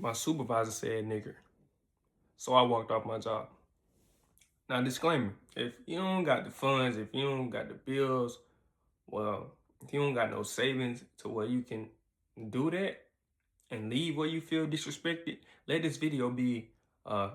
My supervisor said nigger, so I walked off my job. Now, disclaimer, if you don't got the funds, if you don't got the bills, well, if you don't got no savings to where you can do that and leave where you feel disrespected, let this video be uh,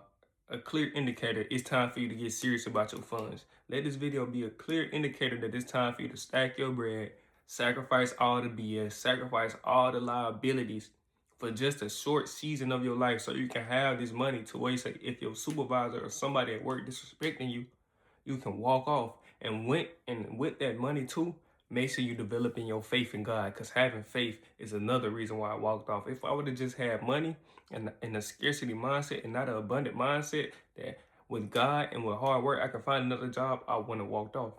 a clear indicator it's time for you to get serious about your funds. Let this video be a clear indicator that it's time for you to stack your bread, sacrifice all the BS, sacrifice all the liabilities for just a short season of your life so you can have this money to where you say if your supervisor or somebody at work disrespecting you, you can walk off. And with that money too, make sure you developing your faith in God, because having faith is another reason why I walked off. If I would have just had money and a scarcity mindset and not an abundant mindset that with God and with hard work I can find another job, I wouldn't have walked off.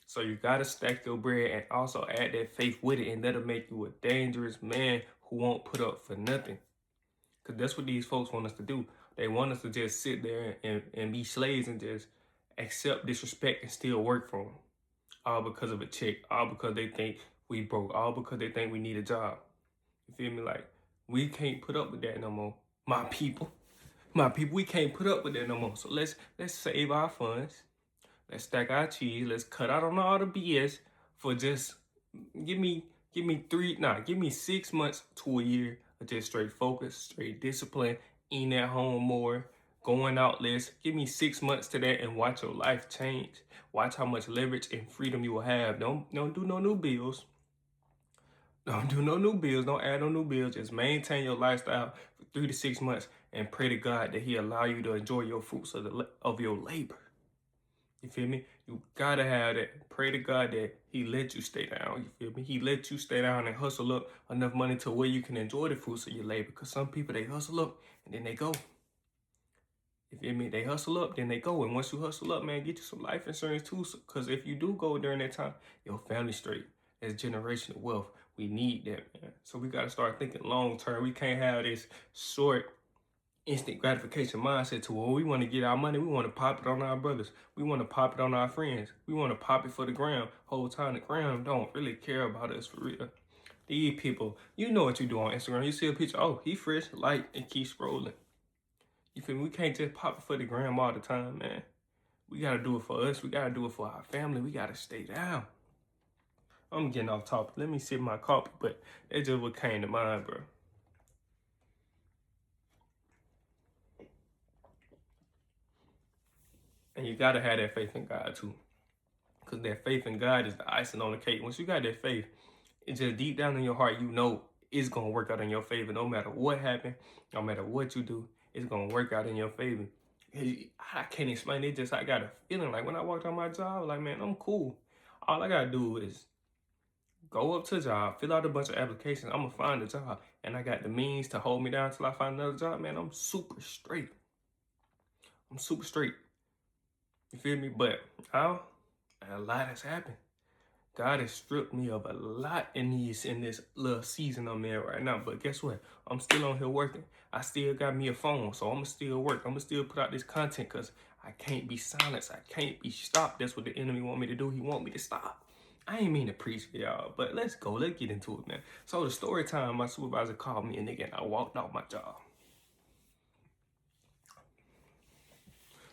So you gotta stack your bread and also add that faith with it, and that'll make you a dangerous man who won't put up for nothing. Cause that's what these folks want us to do. They want us to just sit there and be slaves and just accept disrespect and still work for them. All because of a check, all because they think we broke, all because they think we need a job. You feel me? Like, we can't put up with that no more. My people, we can't put up with that no more. So let's save our funds. Let's stack our cheese. Let's cut out on all the BS for just give me 6 months to a year of just straight focus, straight discipline, eating at home more, going out less. Give me 6 months to that and watch your life change. Watch how much leverage and freedom you will have. Don't do no new bills. Don't do no new bills. Don't add no new bills. Just maintain your lifestyle for 3 to 6 months and pray to God that He allow you to enjoy your fruits of your labor. You feel me? You gotta have that. Pray to God that He let you stay down. You feel me? He let you stay down and hustle up enough money to where you can enjoy the fruits of your labor. Because some people, they hustle up and then they go. You feel me? They hustle up, then they go. And once you hustle up, man, get you some life insurance too. Because if you do go during that time, your family straight. That's generational wealth. We need that, man. So we gotta start thinking long term. We can't have this short instant gratification mindset to where we want to get our money, we want to pop it on our brothers, we want to pop it on our friends, we want to pop it for the gram. Whole time the gram don't really care about us for real. These people, you know what you do on Instagram. You see a picture, oh, he fresh, like, and keep scrolling. You feel me? We can't just pop it for the gram all the time, man. We gotta do it for us. We gotta do it for our family. We gotta stay down. I'm getting off topic. Let me sip my coffee, but that's just what came to mind, bro. And you gotta have that faith in God too. Because that faith in God is the icing on the cake. Once you got that faith, it's just deep down in your heart, you know it's going to work out in your favor. No matter what happened, no matter what you do, it's going to work out in your favor. I can't explain it. Just I got a feeling like when I walked on my job, like, man, I'm cool. All I got to do is go up to the job, fill out a bunch of applications. I'm going to find a job. And I got the means to hold me down until I find another job. Man, I'm super straight. I'm super straight. You feel me? But now, a lot has happened. God has stripped me of a lot in this little season I'm in right now. But guess what? I'm still on here working. I still got me a phone, so I'm going to still work. I'm going to still put out this content because I can't be silenced. I can't be stopped. That's what the enemy want me to do. He want me to stop. I ain't mean to preach for y'all, but let's go. Let's get into it, man. So the story time, my supervisor called me a nigga and I walked off my job.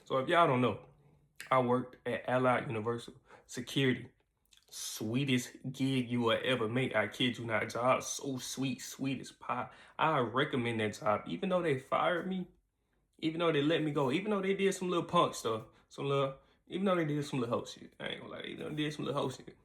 So if y'all don't know, I worked at Allied Universal Security. Sweetest gig you will ever make. I kid you not. Job so sweet, sweet as pie. I recommend that job. Even though they fired me, even though they let me go, even though they did some little punk stuff, even though they did some little hoe shit. I ain't gonna lie, even though they did some little hoe shit,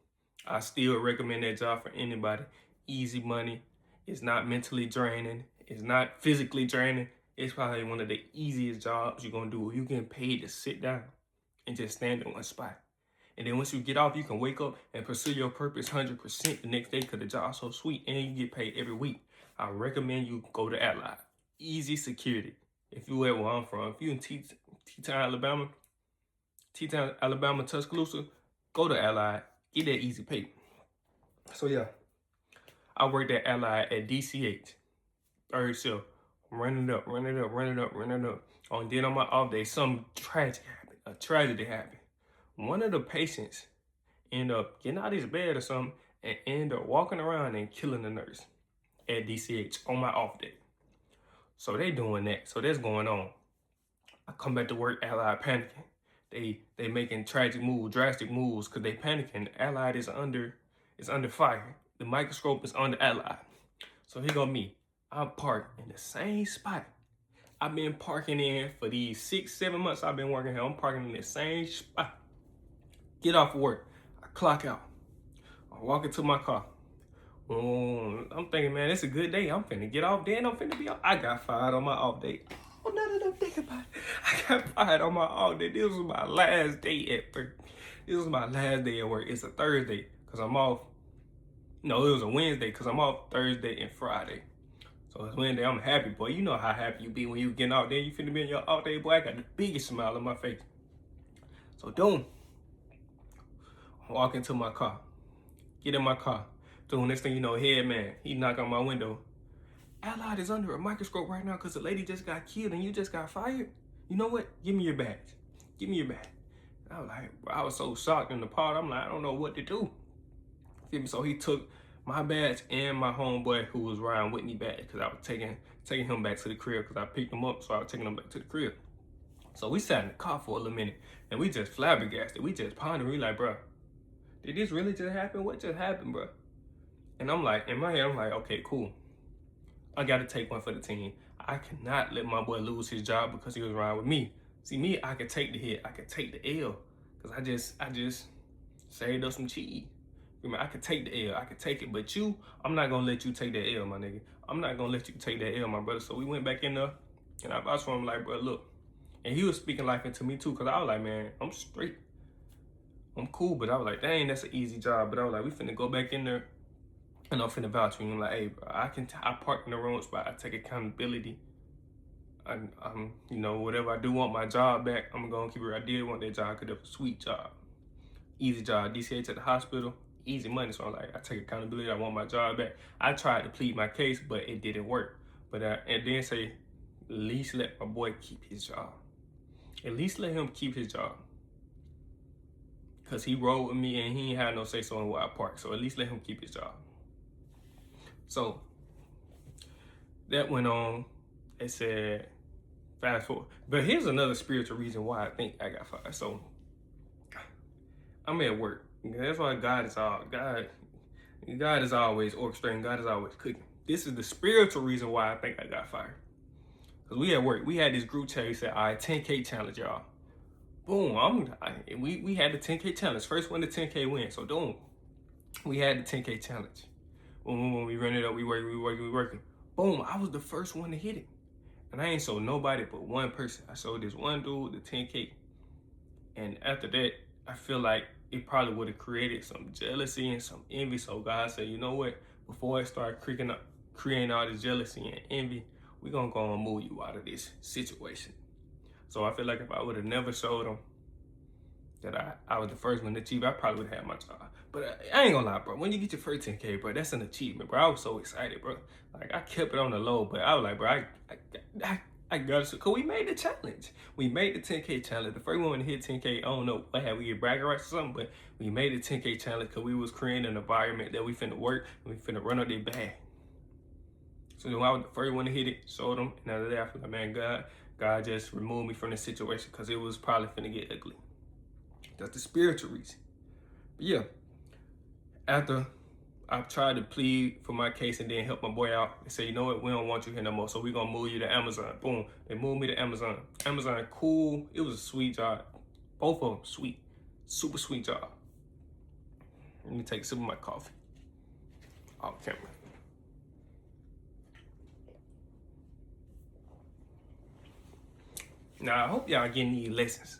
I still recommend that job for anybody. Easy money. It's not mentally draining. It's not physically draining. It's probably one of the easiest jobs you're gonna do. You getting paid to sit down and just stand in one spot. And then once you get off, you can wake up and pursue your purpose 100% the next day because the job's so sweet and you get paid every week. I recommend you go to Allied. Easy security. If you at where I'm from, if you in T-Town, Alabama, Tuscaloosa, go to Allied. Get that easy pay. So yeah, I worked at Allied at DCH. Third shift. Running up. And then on my off day, some tragic happened. A tragedy happened. One of the patients ended up getting out of his bed or something and ended up walking around and killing the nurse at DCH on my off day. So they doing that. So that's going on. I come back to work, Allied panicking. They making tragic moves, drastic moves, because they panicking. Allied is under fire. The microscope is on the Allied. So here go me. I'm parked in the same spot I've been parking in for these 6-7 months I've been working here. I'm parking in the same spot. Get off work. I clock out. I walk into my car. I'm thinking, man, it's a good day. I'm finna get off. Then I'm finna be off. I got fired on my off day. Oh, none of them think about it. I got fired on my off day. This was my last day at work. This was my last day at work. It's a Thursday because I'm off. No, it was a Wednesday because I'm off Thursday and Friday. So it's Wednesday. I'm happy, boy. You know how happy you be when you getting out there. You finna be in your off day, boy. I got the biggest smile on my face. So, I walk into my car. Get in my car. So next thing you know, head man, he knock on my window. Allied is under a microscope right now because the lady just got killed and you just got fired. You know what? Give me your badge. Give me your badge. I was like, I was so shocked in the part. I'm like, I don't know what to do. So he took my badge and my homeboy who was riding with me back because I was taking him back to the crib because I picked him up, so I was taking him back to the crib. So we sat in the car for a little minute and we just flabbergasted. We just pondered. We like, bro, did this really just happen? What just happened, bro? And I'm like, in my head, I'm like, okay, cool. I got to take one for the team. I cannot let my boy lose his job because he was riding with me. See, me, I could take the hit. I could take the L because I just saved up some cheese. I could take the L. I could take it. But you, I'm not going to let you take that L, my nigga. I'm not going to let you take that L, my brother. So we went back in there and I vouched for him like, bro, look. And he was speaking life into me too because I was like, man, I'm straight. I'm cool. But I was like, dang, that's an easy job. But I was like, we finna go back in there. And I'm finna vouch for you. I'm like, hey, bro, I park in the wrong spot. I take accountability. I'm, you know, whatever I do want my job back, I'm gonna keep it. I did want that job because it was a sweet job. Easy job. DCH at the hospital, easy money. So I'm like, I take accountability. I want my job back. I tried to plead my case, but it didn't work. But and then say, at least let my boy keep his job. At least let him keep his job. Because he rode with me and he ain't had no say so in where I park. So at least let him keep his job. So that went on. It said, fast forward. But here's another spiritual reason why I think I got fired. So I'm at work. That's why God is always orchestrating. God is always cooking. This is the spiritual reason why I think I got fired. Because we at work. We had this group chat. He said, all right, 10K challenge, y'all. Boom. We had the 10K challenge. First one to 10K win. So boom. We had the 10K challenge. When we run it up, we working. Boom, I was the first one to hit it. And I ain't sold nobody but one person. I sold this one dude the 10K. And after that, I feel like it probably would have created some jealousy and some envy. So God said, you know what? Before I start creating all this jealousy and envy, we're going to go and move you out of this situation. So I feel like if I would have never showed them that I was the first one to achieve, I probably would have had my job. But I ain't gonna lie, bro. When you get your first 10K, bro, that's an achievement, bro. I was so excited, bro. Like, I kept it on the low, but I was like, bro, I got it. Because we made the challenge. We made the 10K challenge. The first one to hit 10K, I don't know what had we get bragging rights or something, but we made the 10K challenge because we was creating an environment that we finna work and we finna run up their bag. So when I was the first one to hit it, showed them, and after that, I feel like, man, God just removed me from the situation because it was probably finna get ugly. That's the spiritual reason. But yeah, after I tried to plead for my case and then help my boy out, they said, you know what, we don't want you here no more, so we're gonna move you to Amazon. Boom, they moved me to Amazon. Amazon, cool, it was a sweet job. Both of them, sweet, super sweet job. Let me take a sip of my coffee. Off camera. Now, I hope y'all getting these lessons.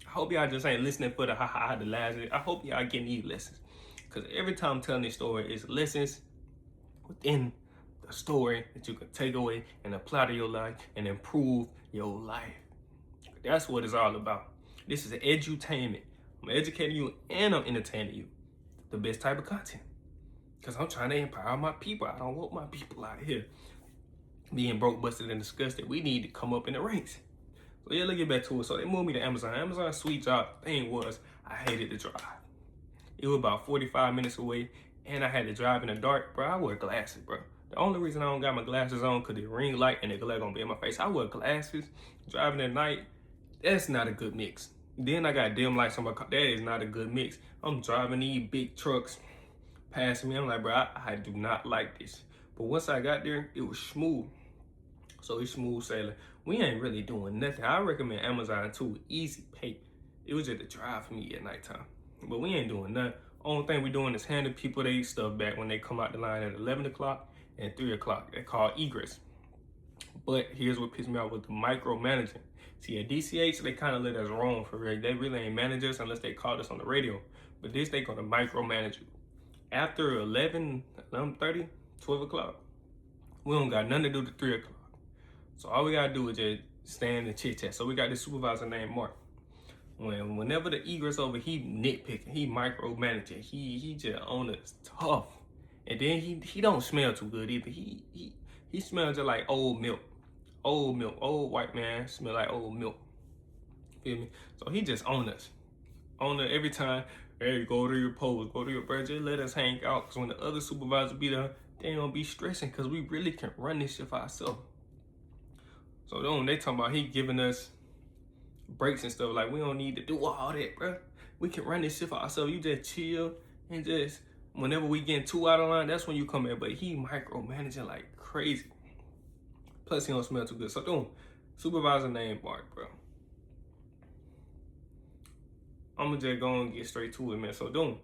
I hope y'all just ain't listening for the ha-ha, the laughs. I hope y'all getting these lessons. Because every time I'm telling this story, it's lessons within the story that you can take away and apply to your life and improve your life. That's what it's all about. This is an edutainment. I'm educating you and I'm entertaining you. The best type of content. Because I'm trying to empower my people. I don't want my people out here being broke, busted, and disgusted. We need to come up in the ranks. So yeah, let's get back to it. So they moved me to Amazon. Amazon, sweet job. Thing was, I hated the drive. It was about 45 minutes away, and I had to drive in the dark. Bro, I wear glasses, bro. The only reason I don't got my glasses on because the ring light and the glare gonna be in my face. I wear glasses, driving at night. That's not a good mix. Then I got dim lights on my car. That is not a good mix. I'm driving these big trucks passing me. I'm like, bro, I do not like this. But once I got there, it was smooth. So it's smooth sailing. We ain't really doing nothing. I recommend Amazon too. Easy pay. It was just a drive for me at nighttime. But we ain't doing nothing. Only thing we doing is handing people their stuff back when they come out the line at 11 o'clock and 3 o'clock. They call egress. But here's what pissed me off with the micromanaging. See, at DCH, they kind of let us roam for real. They really ain't manage us unless they called us on the radio. But this, they gonna micromanage you. After 11, 11:30, 12 o'clock, we don't got nothing to do to 3 o'clock. So all we gotta do is just stand and chit chat. So we got this supervisor named Mark. Whenever the egress over, he nitpicking, he micromanaging, he just on us tough. And then he don't smell too good either. He smells just like old milk. Old milk. Old white man smell like old milk. Feel me? So he just on us. On it every time. Hey, go to your post, go to your birthday, let us hang out. Cause when the other supervisors be there, they ain't gonna be stressing cause we really can run this shit for ourselves. So then they talking about he giving us breaks and stuff, like we don't need to do all that, bro. We can run this shit for ourselves. You just chill and just whenever we get too out of line, that's when you come in. But he micromanaging like crazy. Plus he don't smell too good. So then supervisor named Mark, bro. I'm gonna just go and get straight to it, man. So then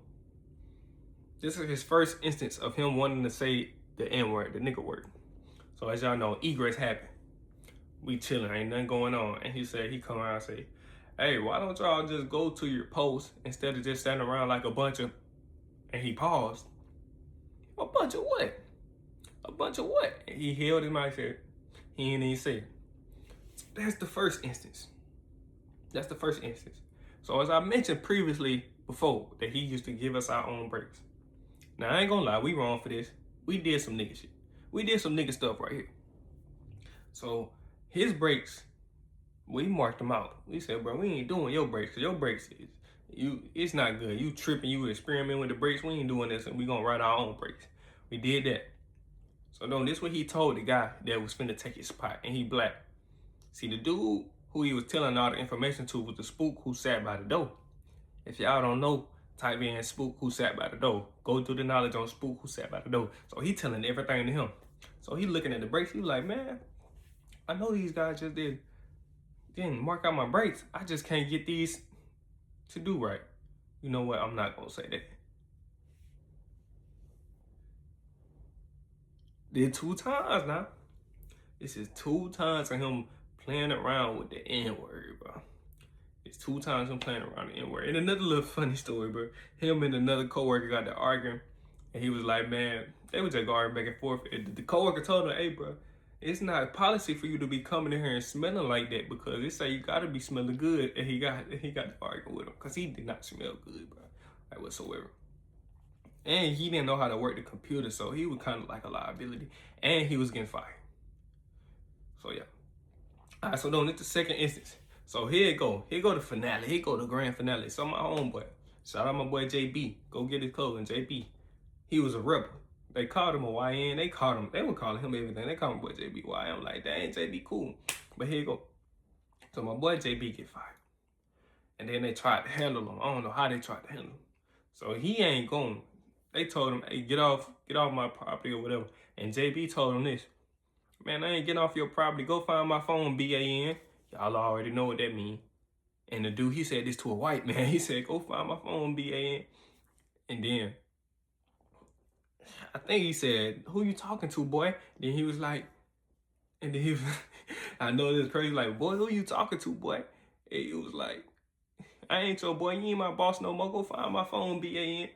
this is his first instance of him wanting to say the N-word, the nigga word. So as y'all know, egress happened. We chilling, ain't nothing going on. And he said, he come around and say, hey, why don't y'all just go to your post instead of just standing around like a bunch of, and he paused. A bunch of what? A bunch of what? And he held his mic, said, he ain't even say it. That's the first instance. That's the first instance. So as I mentioned previously before, that he used to give us our own breaks. Now I ain't gonna lie, we wrong for this. We did some nigga shit. We did some nigga stuff right here. So his breaks, we marked them out. We said, bro, we ain't doing your breaks, cause your breaks is it's not good. You tripping, you experimenting with the breaks. We ain't doing this, and we gonna write our own breaks. We did that. So no, this what he told the guy that was finna take his spot, and he black. See, the dude who he was telling all the information to was the spook who sat by the door. If y'all don't know, type in spook who sat by the door. Go through the knowledge on spook who sat by the door. So he telling everything to him. So he looking at the breaks. He was like, man, I know these guys just didn't mark out my breaks. I just can't get these to do right. You know what? I'm not gonna say that. Did 2 times now. This is 2 times of him playing around with the N-word, bro. It's 2 times him playing around the N-word. And another little funny story, bro. Him and another coworker got to arguing, and he was like, man, they was just arguing back and forth. And the coworker told him, hey, bro, it's not policy for you to be coming in here and smelling like that because it say you gotta be smelling good. And he got to arguing with him because he did not smell good, bro, like whatsoever. And he didn't know how to work the computer, so he was kind of like a liability. And he was getting fired. So yeah. All right, so then it's the second instance. So here it go. Here go the finale. Here go the grand finale. So my homeboy, shout out my boy JB. Go get his clothing, JB. He was a rebel. They called him a YN. They were calling him everything. They called my boy JB YN. I'm like, dang, JB cool. But here you go. So my boy JB get fired. And then they tried to handle him. I don't know how they tried to handle him. So he ain't going. They told him, hey, get off my property or whatever. And JB told him this. Man, I ain't getting off your property. Go find my phone, BAN. Y'all already know what that mean. And the dude, he said this to a white man. He said, go find my phone, BAN. And then, I think he said, who you talking to, boy? Then he was like, and then he was, I know this is crazy, like, boy, who you talking to, boy? And he was like, I ain't your boy. You ain't my boss no more. Go find my phone, BAN.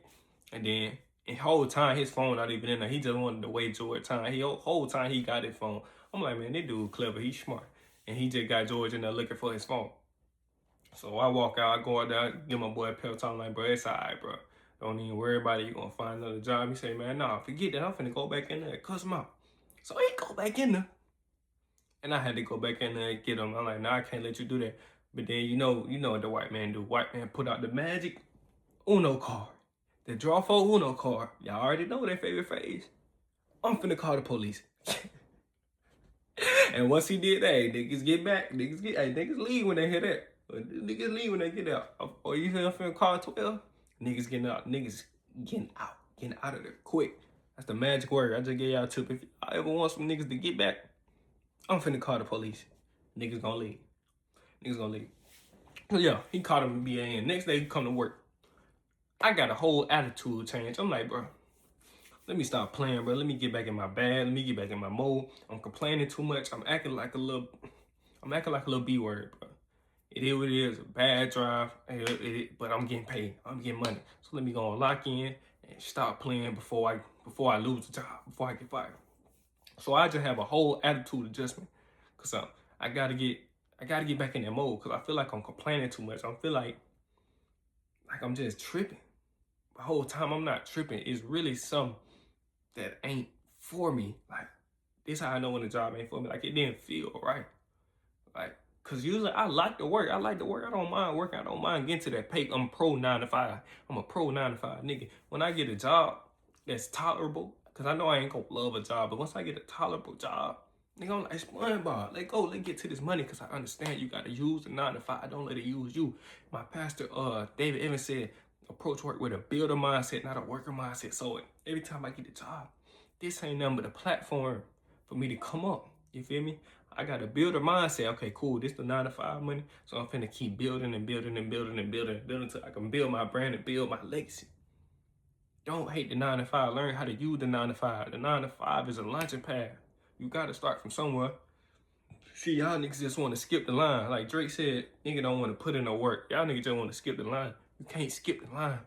And then, the whole time, his phone not even in there. He just wanted to wait George time. Whole time he got his phone. I'm like, man, this dude clever. He's smart. And he just got George in there looking for his phone. So I walk out. I go out there, give my boy a pep talk. I'm like, bro, it's all right, bro. Don't even worry about it. You're going to find another job. He say, man, nah, forget that. I'm finna go back in there and cuss him out. So he go back in there. And I had to go back in there and get him. I'm like, nah, I can't let you do that. But then, you know what the white man do. White man put out the magic Uno card. The draw for Uno card. Y'all already know their favorite phrase. I'm finna call the police. And once he did that, hey, niggas get back. Niggas leave when they hear that. Niggas leave when they get out. Or you hear I'm finna call 12? Niggas getting out. Niggas getting out. Getting out of there quick. That's the magic word. I just gave y'all a tip. If I ever want some niggas to get back, I'm finna call the police. Niggas gonna leave. Niggas gonna leave. So yeah, he called him BAN. Next day he come to work. I got a whole attitude change. I'm like, bro, let me stop playing, bro. Let me get back in my bag. Let me get back in my mode. I'm complaining too much. I'm acting like a little B word, bro. It is what it is. A bad drive, but I'm getting paid. I'm getting money. So let me go and lock in and stop playing before I lose the job, before I get fired. So I just have a whole attitude adjustment, cause I gotta get back in that mode, cause I feel like I'm complaining too much. I feel like I'm just tripping. The whole time I'm not tripping. It's really something that ain't for me. Like, this how I know when the job ain't for me. Like, it didn't feel right. Like, cause usually I like to work. I don't mind working. I don't mind getting to that pay. I'm pro 9 to 5. I'm a pro 9 to 5 nigga. When I get a job that's tolerable, cause I know I ain't gonna love a job, but once I get a tolerable job, nigga, I'm like SpongeBob. Let's get to this money, cause I understand you gotta use the 9 to 5. Don't let it use you. My pastor, David Evans, said, approach work with a builder mindset, not a worker mindset. So every time I get a job, this ain't nothing but a platform for me to come up. You feel me? I got a builder mindset. Okay, cool. This the 9 to 5 money. So I'm finna keep building and building and building and building and building until I can build my brand and build my legacy. Don't hate the 9 to 5. Learn how to use the 9 to 5. The 9 to 5 is a launching pad. You gotta start from somewhere. See, y'all niggas just want to skip the line. Like Drake said, nigga don't want to put in no work. Y'all niggas just want to skip the line. You can't skip the line.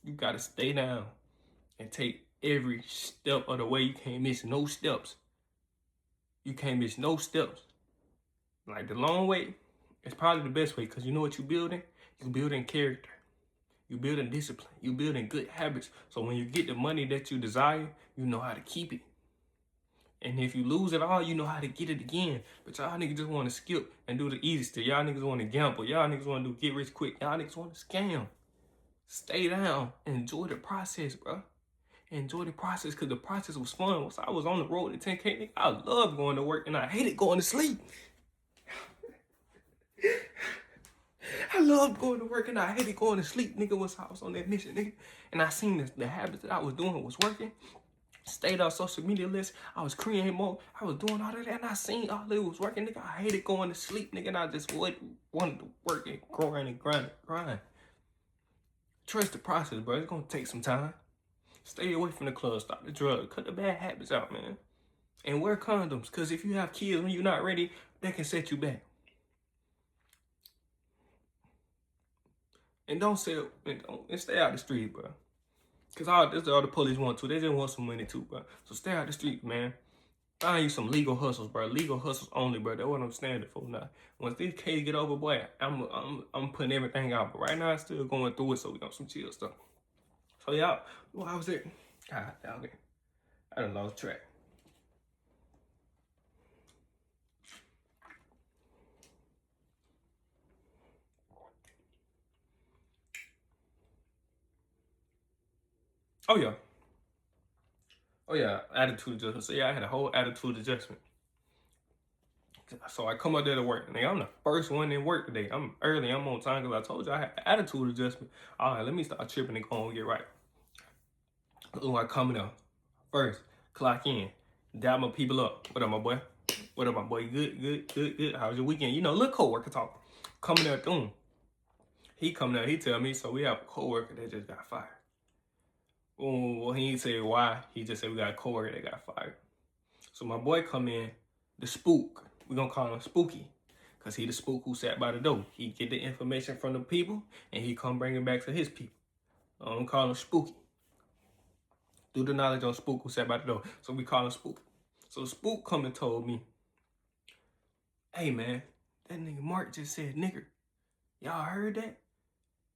You gotta stay down and take every step of the way. You can't miss no steps. You can't miss no steps. Like the long way is probably the best way, because you know what you're building? You're building character. You're building discipline. You're building good habits. So when you get the money that you desire, you know how to keep it. And if you lose it all, you know how to get it again. But y'all niggas just want to skip and do the easy stuff. Y'all niggas want to gamble. Y'all niggas want to do get rich quick. Y'all niggas want to scam. Stay down and enjoy the process, bro. Enjoy the process, because the process was fun. Once I was on the road to 10K, nigga, I loved going to work and I hated going to sleep. I loved going to work and I hated going to sleep, nigga, once I was on that mission, nigga. And I seen the habits that I was doing was working. Stayed on social media lists. I was creating more. I was doing all of that, and I seen all it was working, nigga. I hated going to sleep, nigga, and I just wanted to work and grind and grind. Trust the process, bro. It's gonna take some time. Stay away from the club. Stop the drugs. Cut the bad habits out, man. And wear condoms, because if you have kids when you're not ready, that can set you back. And don't sell, and stay out the street, bro. Because this is all the police want to. They just want some money too, bro. So stay out the street, man. Find you some legal hustles, bro. Legal hustles only, bro. That's what I'm standing for now. Once these kids get over, boy, I'm putting everything out. But right now, I'm still going through it, so we got some chill stuff. So y'all, well, I was there. God, okay. I done lost track. Oh yeah, attitude adjustment. So yeah, I had a whole attitude adjustment. So I come out there to work, and I'm the first one in work today. I'm early, I'm on time, because I told you I had an attitude adjustment. All right, let me start tripping and go and get right. So I come in first, clock in, dab my people up. What up, my boy? What up, my boy? Good. How's your weekend? You know, little coworker talk. Coming there, boom. He come there, he tell me, so we have a coworker that just got fired. Well, he didn't say why. He just said we got a coworker that got fired. So my boy come in, the spook. We gonna call him Spooky, because he the spook who sat by the door. He get the information from the people, and he come bring it back to his people. I don't call him Spooky. Do the knowledge on Spook who sat by the door. So we call him Spooky. So Spook come and told me, hey man, that nigga Mark just said nigger. Y'all heard that?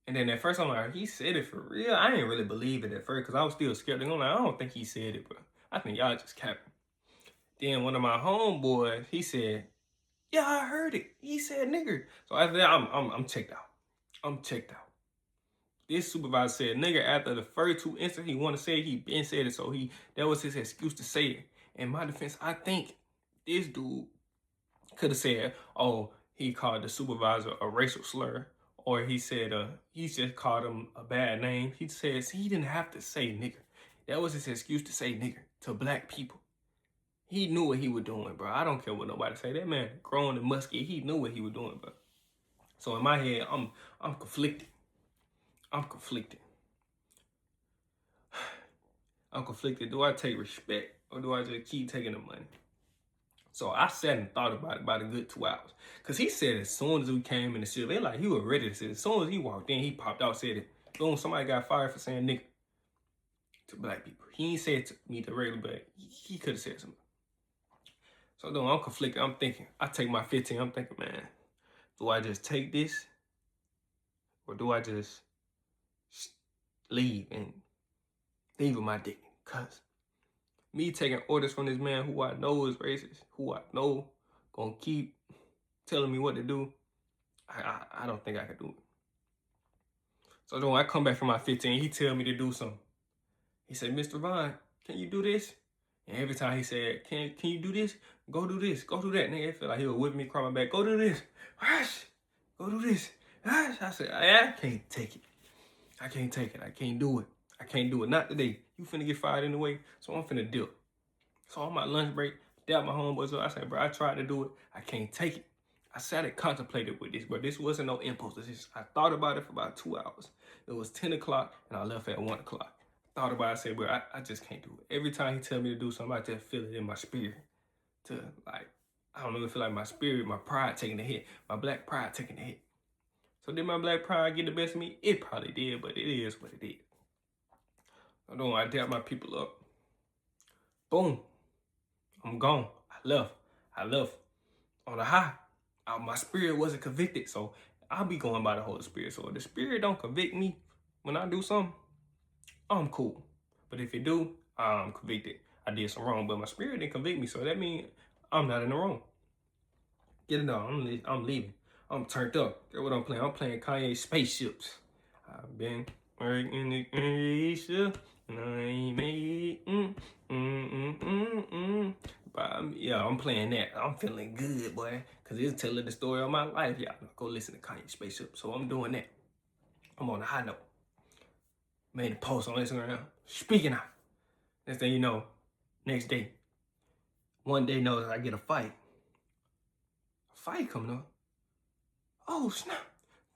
And then at first I'm like, he said it for real? I didn't really believe it at first, because I was still scared. I'm like, I don't think he said it, bro. I think y'all just capping. Then one of my homeboys, he said, yeah, I heard it. He said nigger. So after that, I'm checked out. I'm checked out. This supervisor said nigger after the first 2 instances he want to say it, he been said it. So that was his excuse to say it. In my defense, I think this dude could have said, oh, he called the supervisor a racial slur, or he said he just called him a bad name. He says he didn't have to say nigger. That was his excuse to say nigger to black people. He knew what he was doing, bro. I don't care what nobody say. That man grown and musky. He knew what he was doing, bro. So in my head, I'm conflicted. I'm conflicted. I'm conflicted. Do I take respect or do I just keep taking the money? So I sat and thought about it about a good 2 hours. Because he said as soon as we came in the city, like he was ready to say it. As soon as he walked in, he popped out, said it. Boom, somebody got fired for saying nigga to black people. He ain't say it to me directly, but he could have said something. So though I'm conflicted. I'm thinking, I take my 15. I'm thinking, man, do I just take this? Or do I just leave and leave with my dignity? Because me taking orders from this man who I know is racist, who I know gonna keep telling me what to do, I don't think I can do it. So then when I come back from my 15, he tell me to do something. He said, Mr. Vaughn, can you do this? And every time he said, can you do this? Go do this. Go do that. Nigga, I feel like he would whip me, crawl my back. Go do this. Hush. Go do this. Hush. I said, I can't take it. I can't take it. I can't do it. I can't do it. Not today. You finna get fired anyway, so I'm finna dip. So on my lunch break, dabbed my homeboys up. I said, bro, I tried to do it. I can't take it. I sat and contemplated with this, but this wasn't no impulse. I thought about it for about 2 hours. It was 10 o'clock, and I left at 1 o'clock. Thought about it, I said, bro, I just can't do it. Every time he tell me to do something, I just feel it in my spirit. To, like, I don't know, it feel like my spirit, my pride taking a hit. My black pride taking a hit. So did my black pride get the best of me? It probably did, but it is what it is. I don't know, I dapped my people up. Boom. I'm gone. I left on a high. My spirit wasn't convicted, so I'll be going by the Holy Spirit. So if the Spirit don't convict me when I do something, I'm cool. But if it do, I'm convicted. I did some wrong, but my spirit didn't convict me, so that means I'm not in the wrong. Get it on. I'm leaving. I'm turned up. That's what I'm playing. I'm playing Kanye Spaceships. I've been working the spaceship, and I ain't made But yeah, I'm playing that. I'm feeling good, boy, because it's telling the story of my life. Y'all go listen to Kanye Spaceship. So I'm doing that. I'm on a high note. Made a post on Instagram. Speaking of, next thing you know, next day, one day knows I get a fight. A fight coming up. Oh, snap.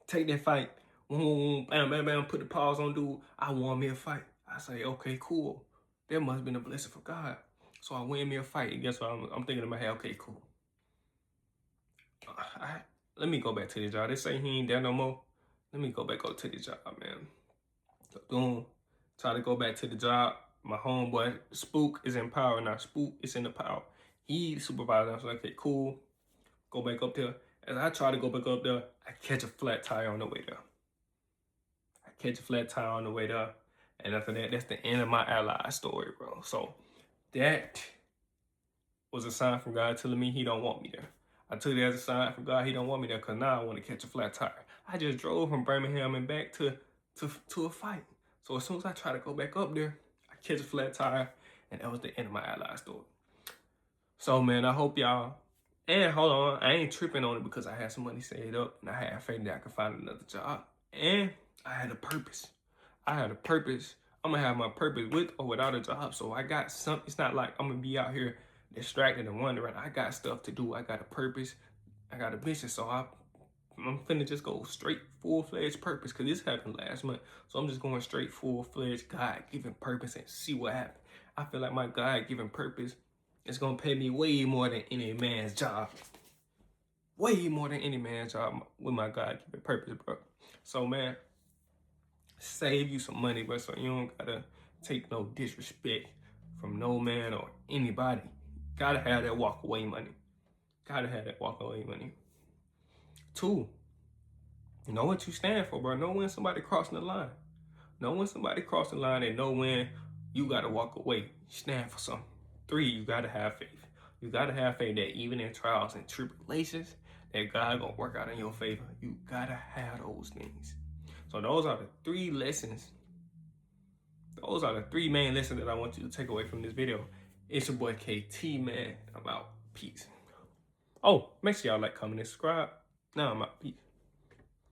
Take that fight. Bam, bam, bam, put the pause on dude. I won me a fight. I say, okay, cool. That must have been a blessing for God. So I win me a fight. And guess what? I'm thinking in my head, okay, cool. Let me go back to the job. They say he ain't there no more. Let me go back up to the job, man. So, boom. Try to go back to the job. My homeboy, Spook, is in power now. Spook is in the power. He the supervisor. I was like, okay, cool. Go back up there. As I try to go back up there, I catch a flat tire on the way there. And after that, that's the end of my ally story, bro. So that was a sign from God telling me he don't want me there. I took it as a sign from God he don't want me there because now I want to catch a flat tire. I just drove from Birmingham and back to a fight. So as soon as I try to go back up there, I catch a flat tire, and that was the end of my ally story. So, man, I hope y'all, and hold on, I ain't tripping on it because I had some money saved up, and I had faith that I could find another job, and I had a purpose. I'm going to have my purpose with or without a job, so I got something. It's not like I'm going to be out here distracted and wondering. I got stuff to do. I got a purpose. I got a mission, so I'm finna just go straight full-fledged purpose because this happened last month. So I'm just going straight full-fledged God-given purpose and see what happens. I feel like my God-given purpose is going to pay me way more than any man's job. Way more than any man's job with my God-given purpose, bro. So, man, save you some money, bro, so you don't got to take no disrespect from no man or anybody. Got to have that walk-away money. 2, know what you stand for, bro. Know when somebody crossing the line. Know and know when you got to walk away. Stand for something. 3, you got to have faith. You got to have faith that even in trials and tribulations, that God going to work out in your favor. You got to have those things. So So those are the three lessons. Those are the three main lessons that I want you to take away from this video. It's your boy KT, man. I'm out. Peace. Oh, make sure y'all like, comment, and subscribe. Now I'm out. Peace.